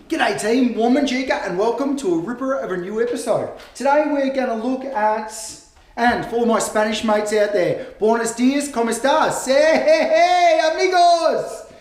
G'day team, Woman Chica, and welcome to a ripper of a new episode. Today we're going to look at, and for all my Spanish mates out there, buenos dias, ¿cómo estás? Hey, amigos!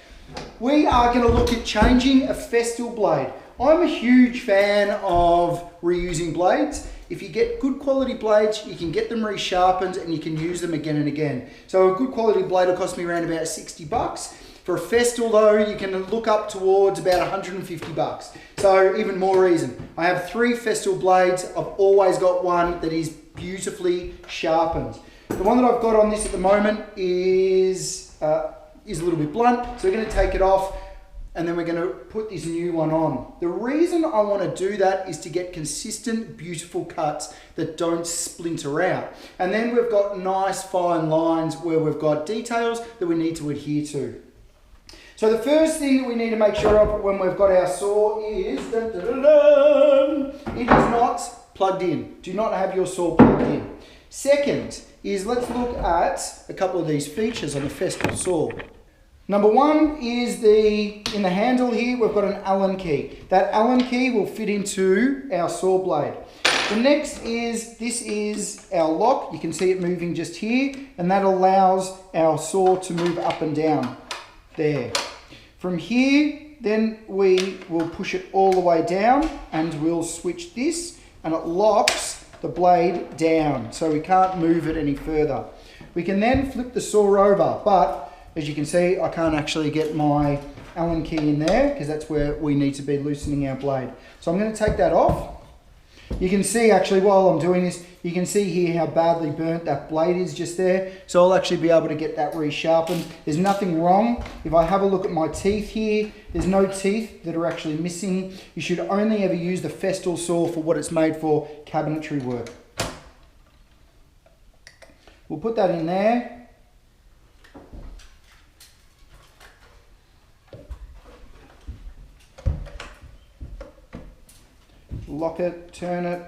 We are going to look at changing a Festool blade. I'm a huge fan of reusing blades. If you get good quality blades, you can get them resharpened and you can use them again and again. So a good quality blade will cost me around about 60 bucks. For a Festool though, you can look up towards about 150 bucks. So even more reason. I have 3 Festool blades. I've always got one that is beautifully sharpened. The one that I've got on this at the moment is a little bit blunt. So we're going to take it off and then we're going to put this new one on. The reason I want to do that is to get consistent, beautiful cuts that don't splinter out. And then we've got nice fine lines where we've got details that we need to adhere to. So the first thing that we need to make sure of when we've got our saw is, it is not plugged in. Do not have your saw plugged in. Second is, let's look at a couple of these features on the Festool saw. Number one is in the handle here, we've got an Allen key. That Allen key will fit into our saw blade. The next is, this is our lock. You can see it moving just here, and that allows our saw to move up and down. There. From here, then we will push it all the way down and we'll switch this and it locks the blade down so we can't move it any further. We can then flip the saw over, but as you can see, I can't actually get my Allen key in there because that's where we need to be loosening our blade. So I'm going to take that off. You can see actually while I'm doing this, you can see here how badly burnt that blade is just there. So I'll actually be able to get that resharpened. There's nothing wrong. If I have a look at my teeth here, there's no teeth that are actually missing. You should only ever use the Festool saw for what it's made for, cabinetry work. We'll put that in there. Lock it, turn it.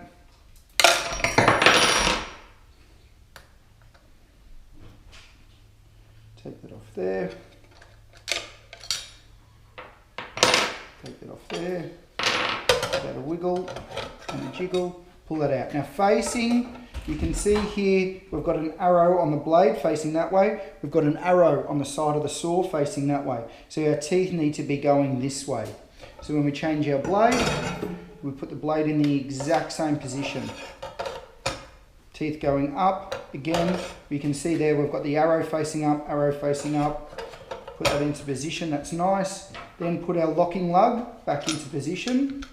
Take that off there. Take that off there. Give that a wiggle and a jiggle. Pull that out. Now facing, you can see here we've got an arrow on the blade facing that way. We've got an arrow on the side of the saw facing that way. So our teeth need to be going this way. So when we change our blade, we put the blade in the exact same position. Teeth going up. Again, you can see there we've got the arrow facing up, arrow facing up. Put that into position, that's nice. Then put our locking lug back into position.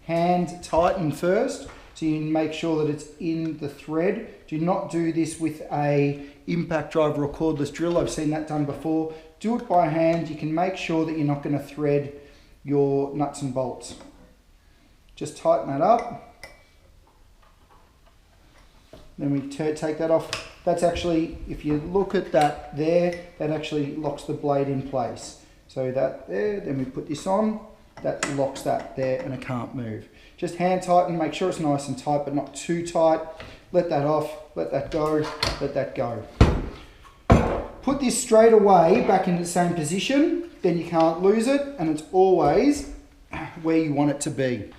Hand tighten first, so you can make sure that it's in the thread. Do not do this with a impact driver or cordless drill. I've seen that done before. Do it by hand. You can make sure that you're not going to thread your nuts and bolts. Just tighten that up. Then we take that off. That's actually, if you look at that there, that actually locks the blade in place. So that there, then we put this on, that locks that there and it can't move. Just hand tighten, make sure it's nice and tight but not too tight. Let that off, let that go, let that go. Put this straight away back into the same position, then you can't lose it and it's always where you want it to be.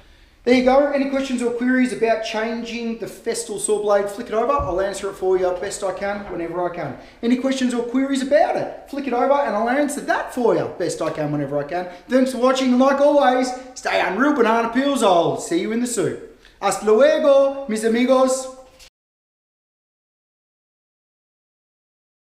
There you go. Any questions or queries about changing the Festool saw blade, flick it over. I'll answer it for you best I can, whenever I can. Any questions or queries about it, flick it over and I'll answer that for you best I can, whenever I can. Thanks for watching and like always, stay unreal banana peels. I'll see you in the soup. Hasta luego, mis amigos.